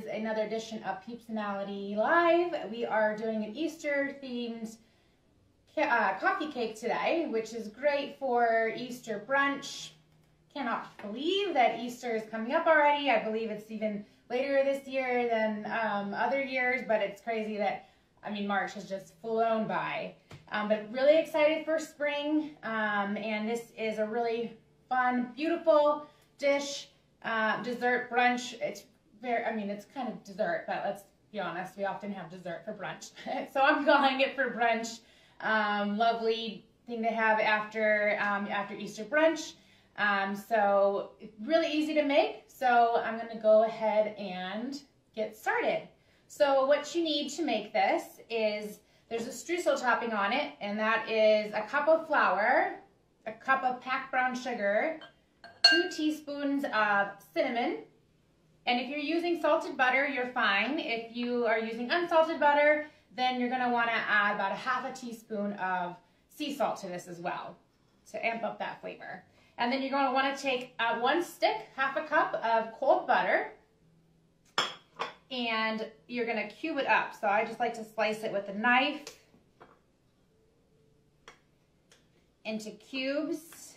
Another edition of PEEPSONALITY Live. We are doing an Easter themed coffee cake today, which is great for Easter brunch. Cannot believe that Easter is coming up already. I believe it's even later this year than other years, but it's crazy that, I mean, March has just flown by. But really excited for spring, and this is a really fun, beautiful dish, dessert brunch. It's it's kind of dessert, but let's be honest, we often have dessert for brunch. So I'm calling it for brunch. Lovely thing to have after Easter brunch. So it's really easy to make. So I'm going to go ahead and get started. So what you need to make this is, there's a streusel topping on it, and that is a cup of flour, a cup of packed brown sugar, 2 teaspoons of cinnamon. And if you're using salted butter, you're fine. If you are using unsalted butter, then you're going to want to add about a half a teaspoon of sea salt to this as well to amp up that flavor. And then you're going to want to take one stick, half a cup of cold butter, and you're going to cube it up. So I just like to slice it with a knife into cubes.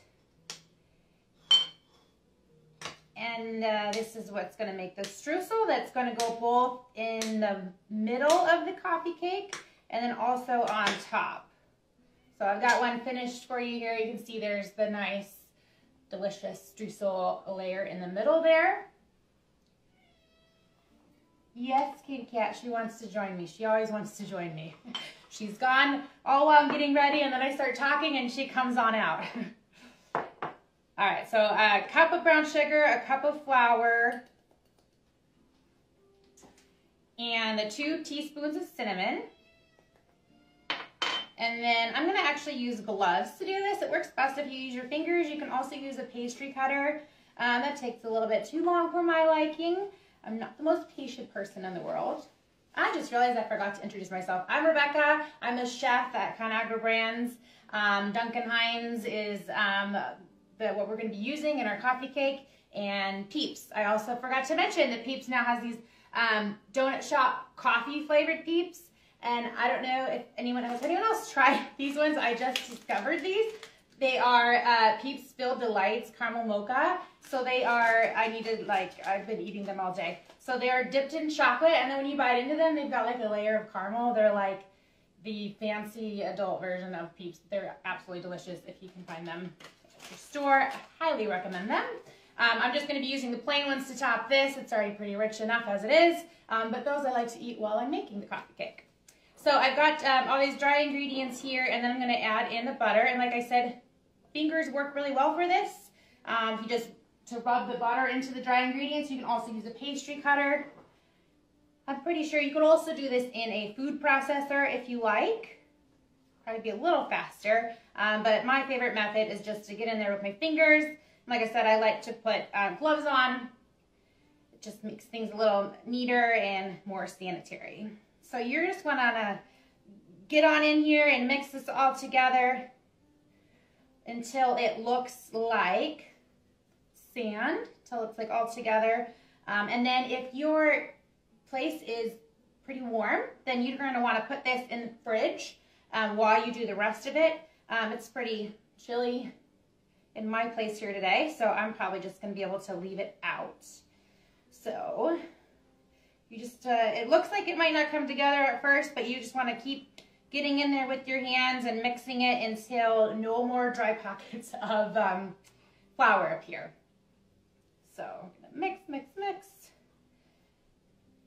And this is what's going to make the streusel. That's going to go both in the middle of the coffee cake and then also on top. So I've got one finished for you here. You can see there's the nice, delicious streusel layer in the middle there. Yes, Kitty Cat, she wants to join me. She always wants to join me. She's gone all while I'm getting ready, and then I start talking and she comes on out. All right, so a cup of brown sugar, a cup of flour, and the 2 teaspoons of cinnamon. And then I'm gonna actually use gloves to do this. It works best if you use your fingers. You can also use a pastry cutter. That takes a little bit too long for my liking. I'm not the most patient person in the world. I just realized I forgot to introduce myself. I'm Rebekah. I'm a chef at Conagra Brands. Duncan Hines is what we're going to be using in our coffee cake, and PEEPS. I also forgot to mention that PEEPS now has these donut shop coffee flavored PEEPS, and I don't know if anyone else tried these ones. I just discovered these. They are PEEPS Filled Delights Caramel Mocha. So they are, I've been eating them all day. So they are dipped in chocolate, and then when you bite into them, they've got like a layer of caramel. They're like the fancy adult version of PEEPS. They're absolutely delicious if you can find them at your store. I highly recommend them. I'm just going to be using the plain ones to top this. It's already pretty rich enough as it is, but those I like to eat while I'm making the coffee cake. So I've got all these dry ingredients here, and then I'm going to add in the butter. And like I said, fingers work really well for this. To rub the butter into the dry ingredients. You can also use a pastry cutter. I'm pretty sure you could also do this in a food processor if you like. Probably be a little faster, but my favorite method is just to get in there with my fingers. And like I said, I like to put gloves on. It just makes things a little neater and more sanitary. So you're just going to get on in here and mix this all together until it looks like sand, till it's like all together. And then if your place is pretty warm, then you're going to want to put this in the fridge while you do the rest of it. It's pretty chilly in my place here today, so I'm probably just going to be able to leave it out. So you just, it looks like it might not come together at first, but you just want to keep getting in there with your hands and mixing it until no more dry pockets of flour appear. So I'm gonna mix, mix, mix.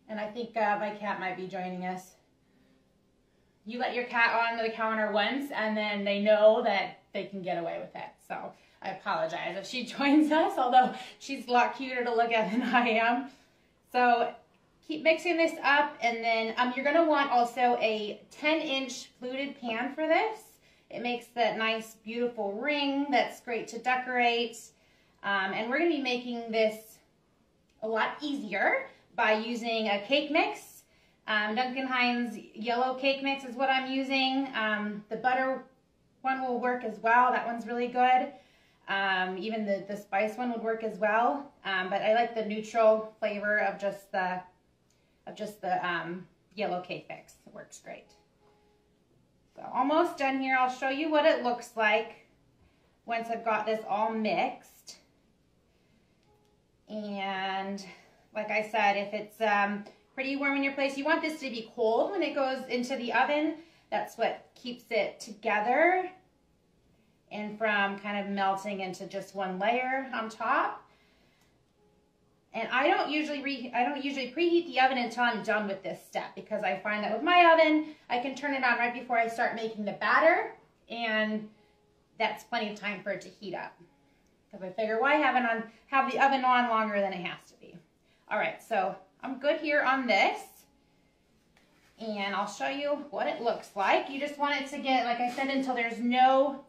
And I think my cat might be joining us. You let your cat onto the counter once, and then they know that they can get away with it. So I apologize if she joins us, although she's a lot cuter to look at than I am. So keep mixing this up, and then you're gonna want also a 10-inch fluted pan for this. It makes that nice, beautiful ring that's great to decorate. And we're going to be making this a lot easier by using a cake mix. Duncan Hines yellow cake mix is what I'm using. The butter one will work as well. That one's really good. Even the spice one would work as well. But I like the neutral flavor of just the of just the yellow cake mix. It works great. So almost done here. I'll show you what it looks like once I've got this all mixed. And like I said, if it's pretty warm in your place, you want this to be cold when it goes into the oven. That's what keeps it together and from kind of melting into just one layer on top. And I don't usually preheat the oven until I'm done with this step, because I find that with my oven, I can turn it on right before I start making the batter, and that's plenty of time for it to heat up. Because I figure, why have the oven on longer than it has to be? All right, so I'm good here on this, and I'll show you what it looks like. You just want it to get, like I said, until there's no,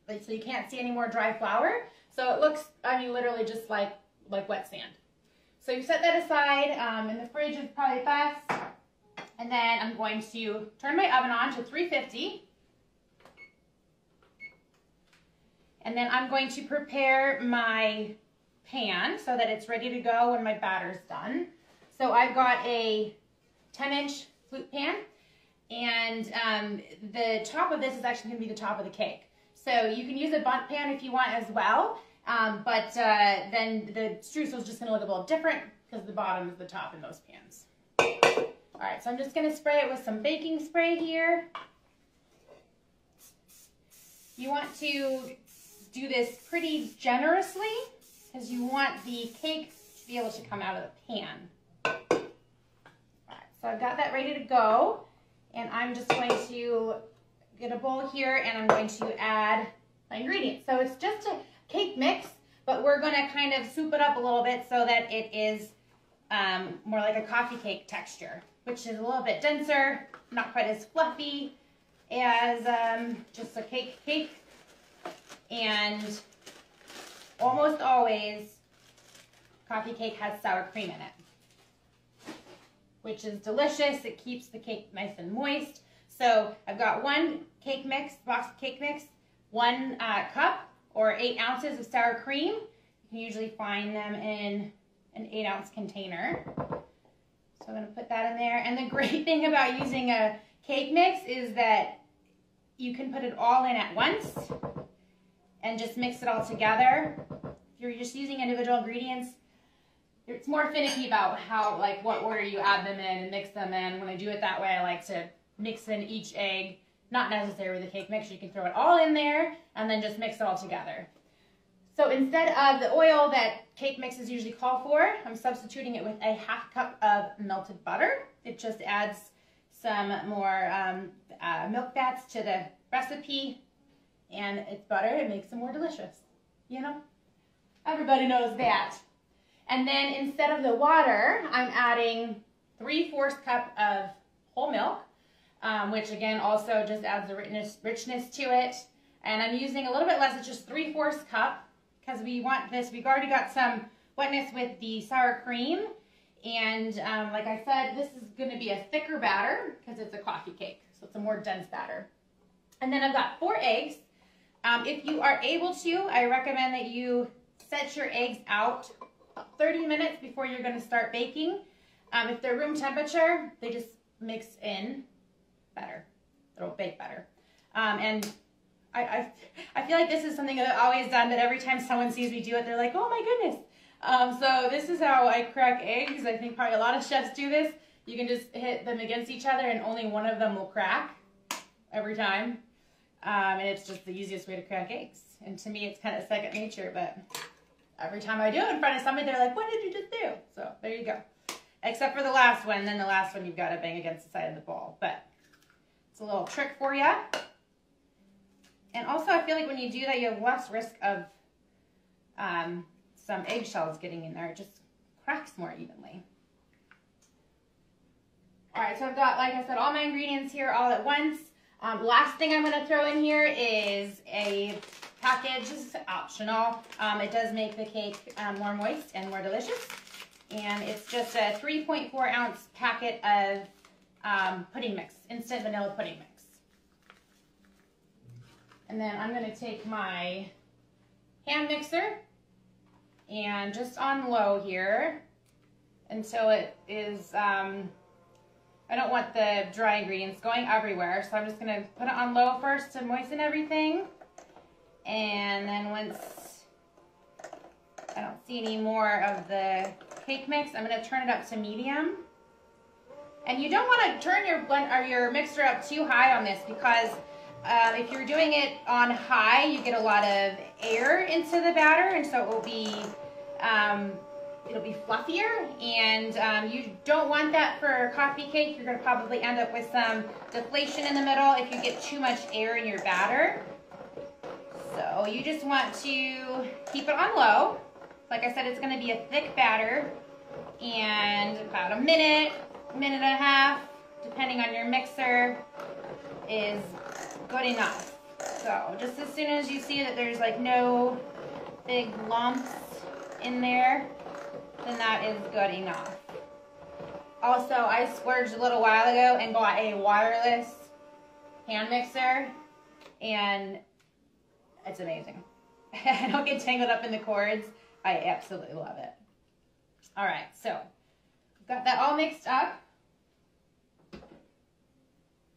like, so you can't see any more dry flour. So it looks, I mean, literally just like wet sand. So you set that aside, in the fridge is probably best. And then I'm going to turn my oven on to 350. And then I'm going to prepare my pan so that it's ready to go when my batter's done. So I've got a 10-inch flute pan, and the top of this is actually going to be the top of the cake. So you can use a bundt pan if you want as well, but then the streusel is just going to look a little different because the bottom is the top in those pans. All right, so I'm just going to spray it with some baking spray here. You want to do this pretty generously because you want the cake to be able to come out of the pan. All right, so I've got that ready to go, and I'm just going to get a bowl here, and I'm going to add my ingredients. So it's just a cake mix, but we're going to kind of soup it up a little bit so that it is more like a coffee cake texture, which is a little bit denser, not quite as fluffy as just a cake. And almost always coffee cake has sour cream in it, which is delicious. It keeps the cake nice and moist. So I've got one cake mix, box of cake mix, 1 cup or 8 ounces of sour cream. You can usually find them in an 8-ounce container. So I'm going to put that in there. And the great thing about using a cake mix is that you can put it all in at once and just mix it all together. If you're just using individual ingredients, it's more finicky about how, like, what order you add them in and mix them in. When I do it that way, I like to mix in each egg, not necessarily the cake mix. You can throw it all in there and then just mix it all together. So instead of the oil that cake mixes usually call for, I'm substituting it with a 1/2 cup of melted butter. It just adds some more milk fats to the recipe, and it's butter. It makes it more delicious, you know? Everybody knows that. And then instead of the water, I'm adding 3/4 cup of whole milk, which again also just adds the richness to it. And I'm using a little bit less, it's just 3/4 cup, because we want this, we've already got some wetness with the sour cream. And like I said, this is going to be a thicker batter because it's a coffee cake, so it's a more dense batter. And then I've got 4 eggs. If you are able to, I recommend that you set your eggs out 30 minutes before you're going to start baking. If they're room temperature, they just mix in better. It'll bake better. And I feel like this is something that I've always done, but every time someone sees me do it, they're like, oh my goodness. So this is how I crack eggs. I think probably a lot of chefs do this. You can just hit them against each other and only one of them will crack every time. And it's just the easiest way to crack eggs. And to me, it's kind of second nature, but every time I do it in front of somebody, they're like, what did you just do? So there you go. Except for the last one. Then the last one, you've got to bang against the side of the bowl. But it's a little trick for you. And also, I feel like when you do that, you have less risk of some eggshells getting in there. It just cracks more evenly. All right, so I've got, like I said, all my ingredients here all at once. Last thing I'm going to throw in here is a package. This is optional. It does make the cake more moist and more delicious. And it's just a 3.4-ounce packet of pudding mix, instant vanilla pudding mix. And then I'm going to take my hand mixer and just on low here, And so it is, I don't want the dry ingredients going everywhere. So I'm just gonna put it on low first to moisten everything. And then once I don't see any more of the cake mix, I'm gonna turn it up to medium. And you don't wanna turn your mixer up too high on this because if you're doing it on high, you get a lot of air into the batter, and so it'll be fluffier, and you don't want that for coffee cake. You're going to probably end up with some deflation in the middle if you get too much air in your batter. So you just want to keep it on low. Like I said, it's going to be a thick batter, and about a minute, minute and a half, depending on your mixer, is good enough. So just as soon as you see that there's like no big lumps in there, then that is good enough. Also, I splurged a little while ago and bought a wireless hand mixer, and it's amazing. I don't get tangled up in the cords. I absolutely love it. All right, so got that all mixed up.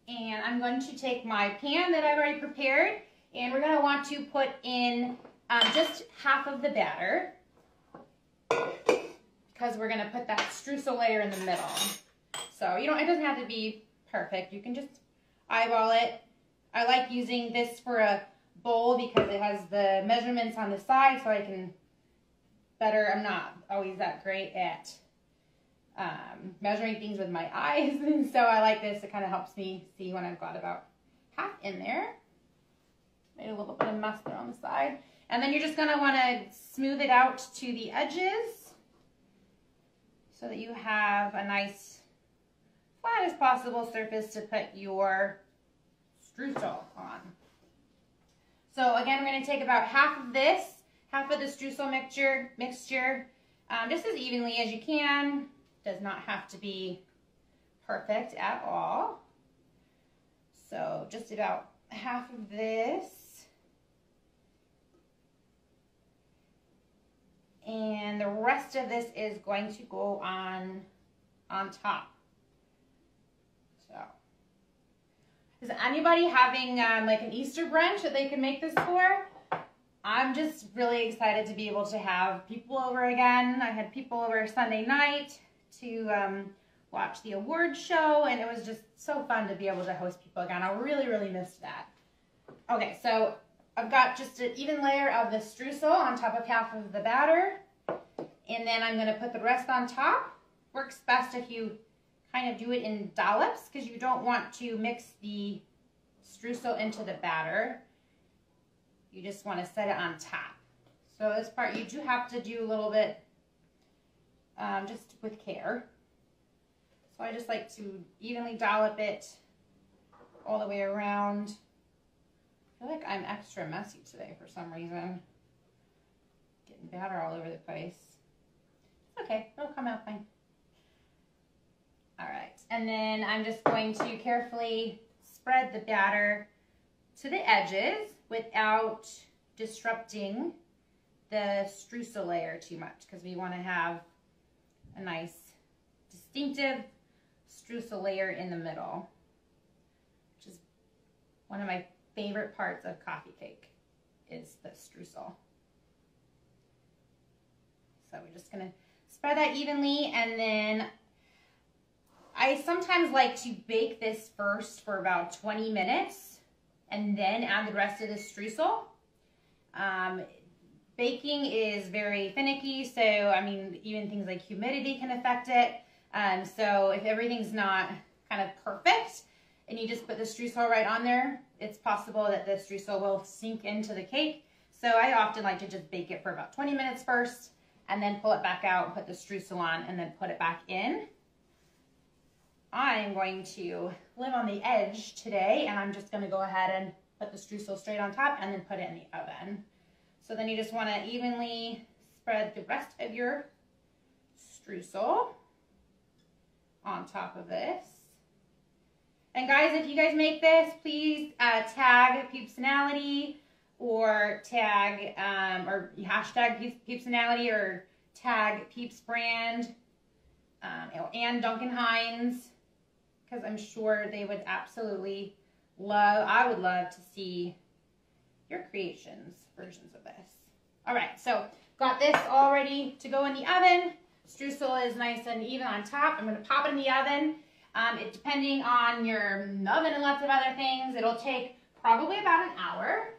And I'm going to take my pan that I've already prepared, and we're going to want to put in just half of the batter, because we're going to put that streusel layer in the middle. So it doesn't have to be perfect. You can just eyeball it. I like using this for a bowl because it has the measurements on the side, so I can I'm not always that great at measuring things with my eyes, and so I like this. It kind of helps me see when I've got about half in there. Made a little bit of mess there on the side. And then you're just going to want to smooth it out to the edges so that you have a nice, flat as possible surface to put your streusel on. So again, we're going to take about half of this, half of the streusel mixture, just as evenly as you can. Does not have to be perfect at all. So just about half of this. And the rest of this is going to go on top. So, is anybody having like an Easter brunch that they can make this for? I'm just really excited to be able to have people over again. I had people over Sunday night to watch the award show, and it was just so fun to be able to host people again. I really, really missed that. Okay, so I've got just an even layer of the streusel on top of half of the batter, and then I'm going to put the rest on top. Works best if you kind of do it in dollops, because you don't want to mix the streusel into the batter. You just want to set it on top. So this part you do have to do a little bit just with care. So I just like to evenly dollop it all the way around. I feel like I'm extra messy today for some reason. Getting batter all over the place. Okay, it'll come out fine. All right, and then I'm just going to carefully spread the batter to the edges without disrupting the streusel layer too much, because we want to have a nice distinctive streusel layer in the middle, which is one of my favorite parts of coffee cake, is the streusel. So we're just going to spread that evenly, and then I sometimes like to bake this first for about 20 minutes and then add the rest of the streusel. Baking is very finicky, so I mean, even things like humidity can affect it. So if everything's not kind of perfect and you just put the streusel right on there, it's possible that the streusel will sink into the cake. So I often like to just bake it for about 20 minutes first and then pull it back out and put the streusel on and then put it back in. I am going to live on the edge today, and I'm just going to go ahead and put the streusel straight on top and then put it in the oven. So then you just want to evenly spread the rest of your streusel on top of this. And guys, if you guys make this, please tag PEEPSONALITY or tag or hashtag PEEPSONALITY or tag Peeps brand and Duncan Hines, because I'm sure they would absolutely love, I would love to see your creations versions of this. All right, so got this all ready to go in the oven. Streusel is nice and even on top. I'm going to pop it in the oven. Depending on your oven and lots of other things, it'll take probably about an hour.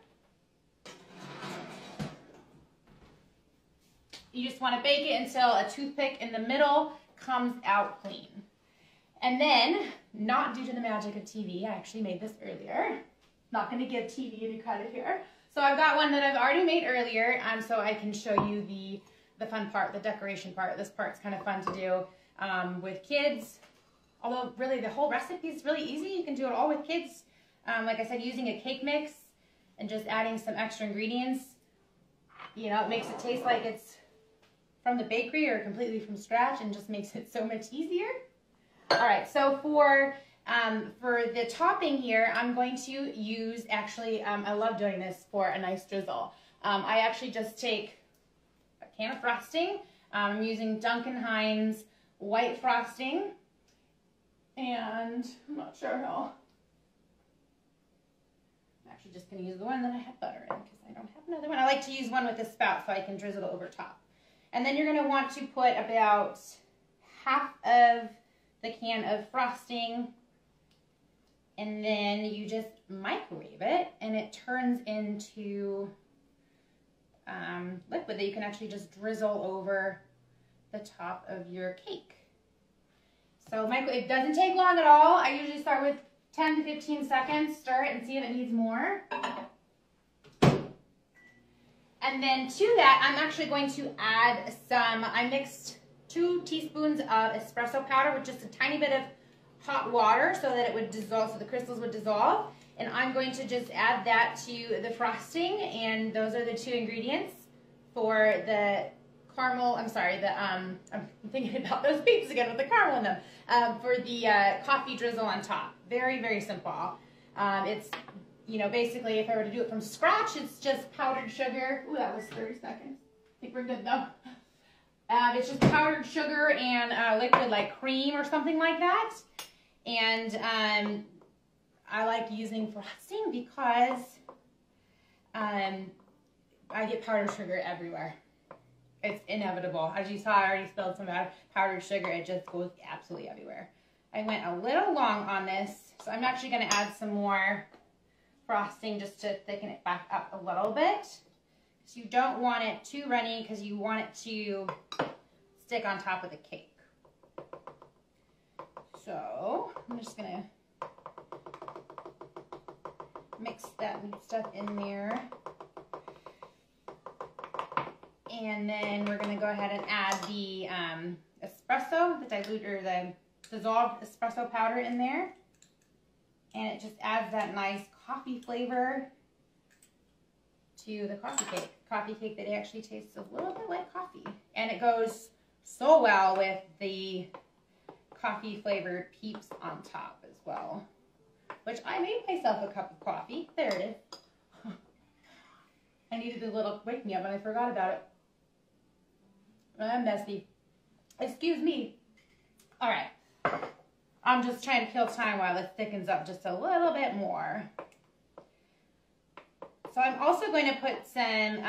You just want to bake it until a toothpick in the middle comes out clean. And then, not due to the magic of TV, I actually made this earlier. Not going to give TV any credit here. So I've got one that I've already made earlier, so I can show you the fun part, the decoration part. This part's kind of fun to do with kids. Although really the whole recipe is really easy. You can do it all with kids. Like I said, using a cake mix and just adding some extra ingredients. You know, it makes it taste like it's from the bakery or completely from scratch and just makes it so much easier. All right, so for the topping here, I'm going to use, actually, I love doing this for a nice drizzle. I actually just take a can of frosting. I'm using Duncan Hines white frosting. And I'm not sure how. I'm actually just going to use the one that I have butter in because I don't have another one. I like to use one with a spout so I can drizzle over top. And then you're going to want to put about half of the can of frosting, and then you just microwave it and it turns into liquid that you can actually just drizzle over the top of your cake. So it doesn't take long at all. I usually start with 10 to 15 seconds, stir it and see if it needs more. And then to that, I'm actually going to add I mixed 2 teaspoons of espresso powder with just a tiny bit of hot water so that it would dissolve, so the crystals would dissolve. And I'm going to just add that to the frosting, and those are the 2 ingredients for the caramel, I'm thinking about those peeps again with the caramel in them, for the coffee drizzle on top. Very, very simple. It's, you know, basically if I were to do it from scratch, it's just powdered sugar. Ooh, that was 30 seconds. I think we're good though. It's just powdered sugar and liquid like cream or something like that. And I like using frosting because I get powdered sugar everywhere. It's inevitable. As you saw, I already spilled some powdered sugar. It just goes absolutely everywhere. I went a little long on this, so I'm actually going to add some more frosting just to thicken it back up a little bit. So you don't want it too runny because you want it to stick on top of the cake. So I'm just going to mix that stuff in there. And then we're going to go ahead and add the espresso, the dissolved espresso powder in there. And it just adds that nice coffee flavor to the coffee cake that actually tastes a little bit like coffee. And it goes so well with the coffee flavored Peeps on top as well, which I made myself a cup of coffee. There it is. I needed a little wake me up and I forgot about it. I'm messy. Excuse me. All right. I'm just trying to kill time while it thickens up just a little bit more. So I'm also going to put some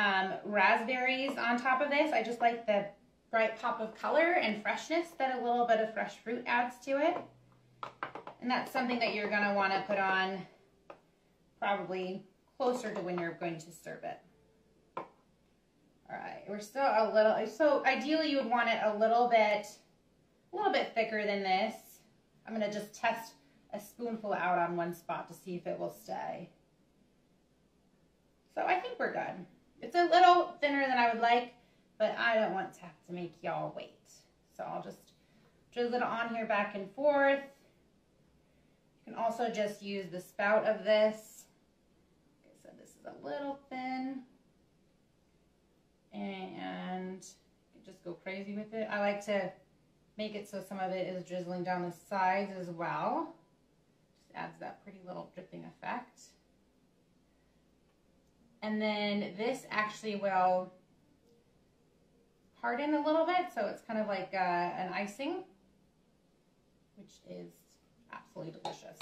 raspberries on top of this. I just like the bright pop of color and freshness that a little bit of fresh fruit adds to it. And that's something that you're going to want to put on probably closer to when you're going to serve it. All right, we're still a little, so ideally you would want it a little bit thicker than this. I'm going to just test a spoonful out on one spot to see if it will stay. So I think we're good. It's a little thinner than I would like, but I don't want to have to make y'all wait. So I'll just drizzle it on here back and forth. You can also just use the spout of this. Like I said, this is a little thin. And just go crazy with it. I like to make it so some of it is drizzling down the sides as well. Just adds that pretty little dripping effect. And then this actually will harden a little bit, so it's kind of like an icing. which is absolutely delicious.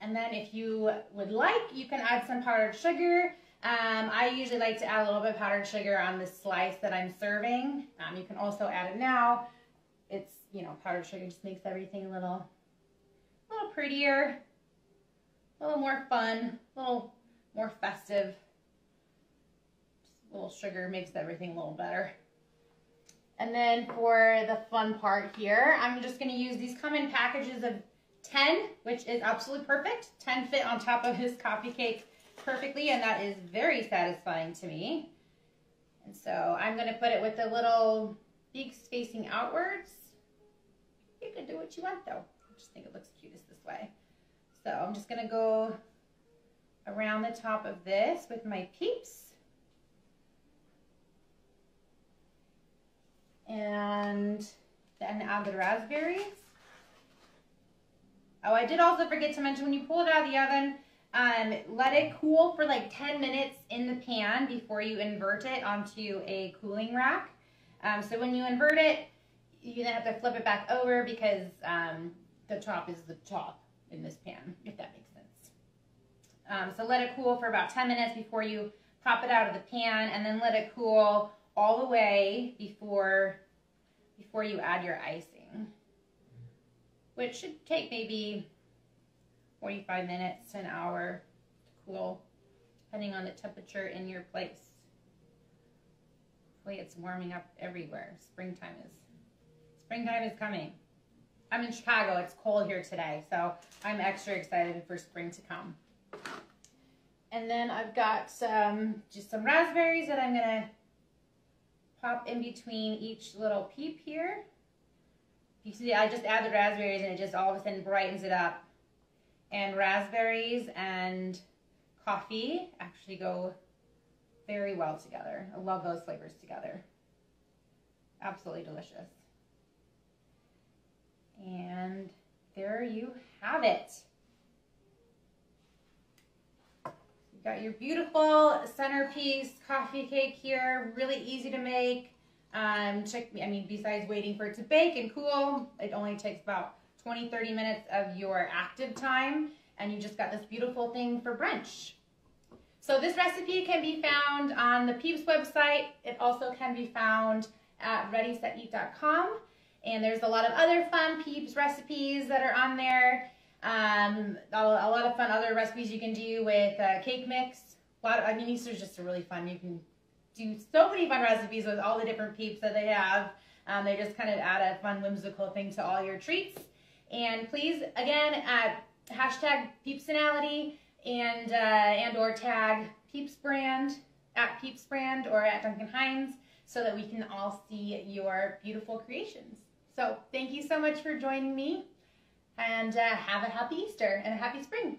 And then if you would like, you can add some powdered sugar. I usually like to add a little bit of powdered sugar on the slice that I'm serving. You can also add it now. It's, you know, powdered sugar just makes everything a little prettier, a little more fun, a little more festive. Just a little sugar makes everything a little better. And then for the fun part here, I'm just going to use these come in packages of 10, which is absolutely perfect. 10 fit on top of this coffee cake perfectly, and that is very satisfying to me. And so I'm going to put it with the little beaks facing outwards. You can do what you want though. I just think it looks cutest this way. So I'm just going to go around the top of this with my Peeps. And then add the raspberries. Oh, I did also forget to mention when you pull it out of the oven, let it cool for like 10 minutes in the pan before you invert it onto a cooling rack. So when you invert it, you then have to flip it back over because the top is the top in this pan, if that makes sense. So let it cool for about 10 minutes before you pop it out of the pan, and then let it cool all the way before you add your icing, which should take maybe 45 minutes to an hour to cool, depending on the temperature in your place. Hopefully it's warming up everywhere. Springtime is coming. I'm in Chicago. It's cold here today, so I'm extra excited for spring to come. And then I've got just some raspberries that I'm gonna pop in between each little peep here. You see, I just add the raspberries and it just all of a sudden brightens it up. And raspberries and coffee actually go very well together. I love those flavors together. Absolutely delicious. And there you have it. You've got your beautiful centerpiece coffee cake here, really easy to make. Besides waiting for it to bake and cool, it only takes about 20-30 minutes of your active time, and you just got this beautiful thing for brunch. So this recipe can be found on the PEEPS website. It also can be found at readyseteat.com, and there's a lot of other fun PEEPS recipes that are on there. A lot of fun other recipes you can do with cake mix. These are just really fun. You can do so many fun recipes with all the different Peeps that they have. They just kind of add a fun, whimsical thing to all your treats. And please, again, hashtag PEEPSONALITY and or tag Peeps brand at Peeps brand or at Duncan Hines so that we can all see your beautiful creations. So thank you so much for joining me, and have a happy Easter and a happy spring.